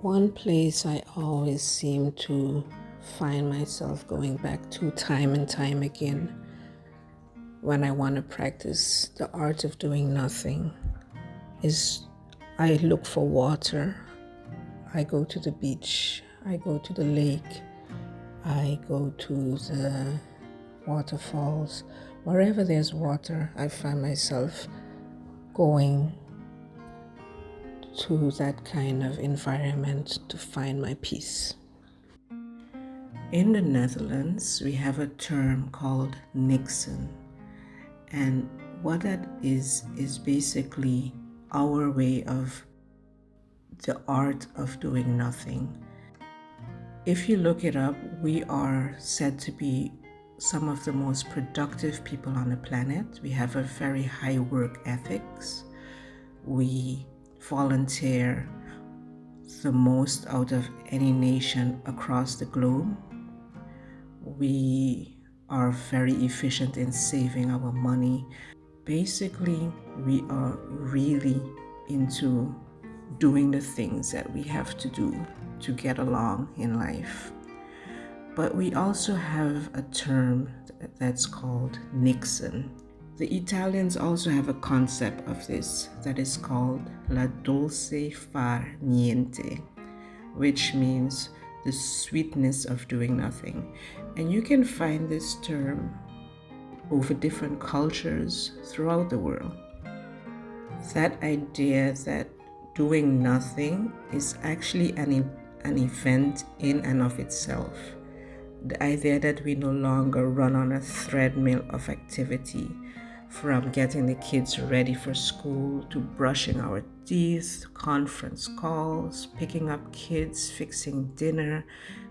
One place I always seem to find myself going back to time and time again when I want to practice the art of doing nothing is I look for water. I go to the beach, I go to the lake, I go to the waterfalls. Wherever there's water, I find myself going to that kind of environment to find my peace. In the Netherlands, we have a term called Niksen. And what that is basically our way of the art of doing nothing. If you look it up, we are said to be some of the most productive people on the planet. We have a very high work ethics. We volunteer the most out of any nation across the globe. We are very efficient in saving our money. Basically, we are really into doing the things that we have to do to get along in life. But we also have a term that's called Niksen. The Italians also have a concept of this that is called la dolce far niente, which means the sweetness of doing nothing. And you can find this term over different cultures throughout the world. That idea that doing nothing is actually an event in and of itself. The idea that we no longer run on a treadmill of activity, from getting the kids ready for school to brushing our teeth, conference calls, picking up kids, fixing dinner,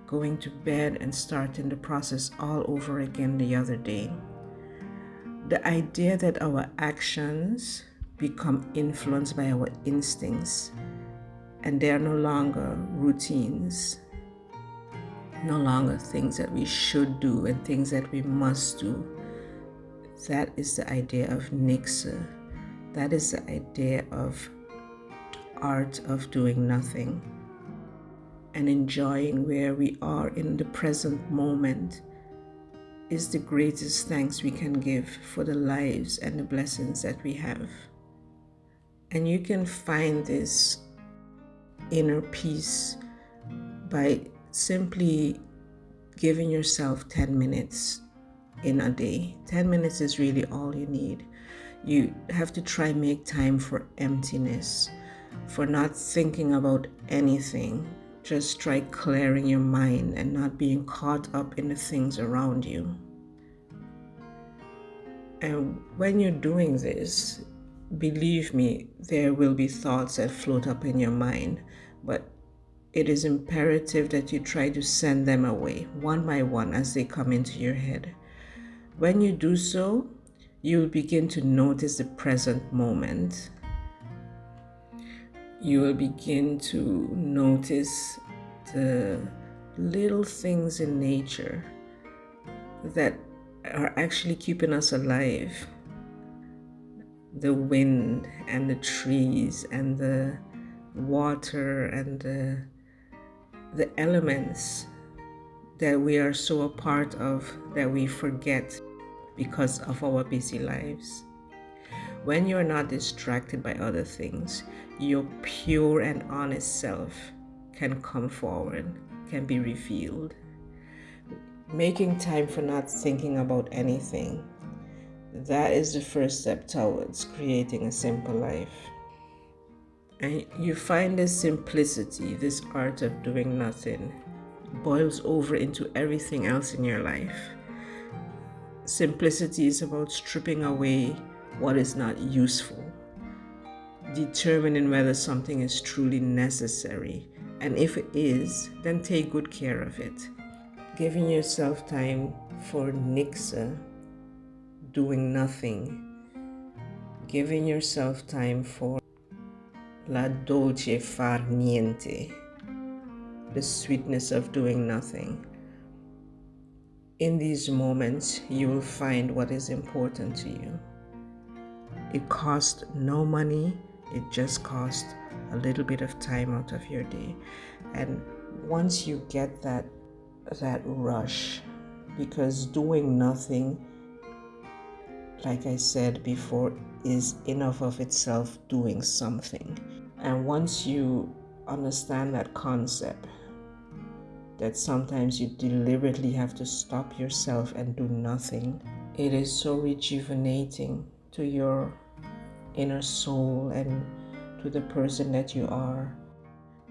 going to bed, and starting the process all over again the other day. The idea that our actions become influenced by our instincts and they are no longer routines, no longer things that we should do and things that we must do. That is the idea of Niksen. That is the idea of art of doing nothing and enjoying where we are in the present moment is the greatest thanks we can give for the lives and the blessings that we have. And you can find this inner peace by simply giving yourself 10 minutes in a day. 10 minutes is really all you need. You have to try make time for emptiness, for not thinking about anything. Just try clearing your mind and not being caught up in the things around you. And when you're doing this, believe me, there will be thoughts that float up in your mind, but it is imperative that you try to send them away one by one as they come into your head. When you do so, you will begin to notice the present moment. You will begin to notice the little things in nature that are actually keeping us alive. The wind and the trees and the water and the elements that we are so a part of that we forget because of our busy lives. When you're not distracted by other things, your pure and honest self can come forward, can be revealed. Making time for not thinking about anything, that is the first step towards creating a simple life. And you find this simplicity, this art of doing nothing, boils over into everything else in your life. Simplicity is about stripping away what is not useful, determining whether something is truly necessary, and if it is, then take good care of it. Giving yourself time for Niksen, doing nothing. Giving yourself time for la dolce far niente, the sweetness of doing nothing. In these moments, you will find what is important to you. It costs no money, It just costs a little bit of time out of your day. And once you get that rush, because doing nothing, like I said before, is enough of itself doing something. And once you understand that concept, that sometimes you deliberately have to stop yourself and do nothing, it is so rejuvenating to your inner soul and to the person that you are.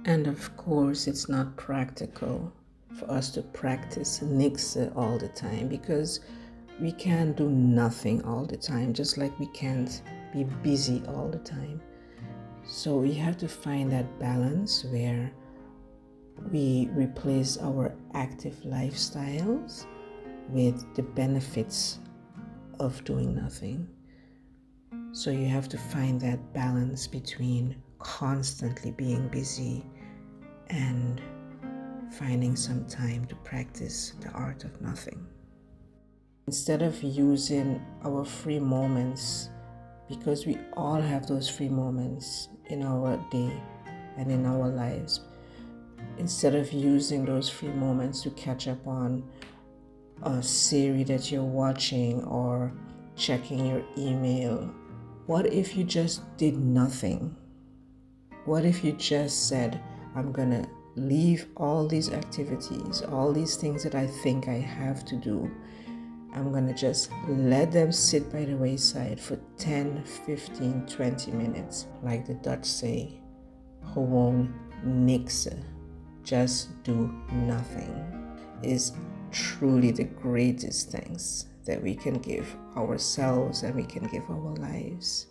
And of course, it's not practical for us to practice Niksen all the time, because we can't do nothing all the time, just like we can't be busy all the time. So we have to find that balance where we replace our active lifestyles with the benefits of doing nothing. So you have to find that balance between constantly being busy and finding some time to practice the art of nothing. Instead of using our free moments, because we all have those free moments in our day and in our lives, instead of using those free moments to catch up on a series that you're watching or checking your email, what if you just did nothing? What if you just said, I'm gonna leave all these activities, all these things that I think I have to do, I'm gonna just let them sit by the wayside for 10, 15, 20 minutes. Like the Dutch say, gewoon niks. Just do nothing is truly the greatest thanks that we can give ourselves and we can give our lives.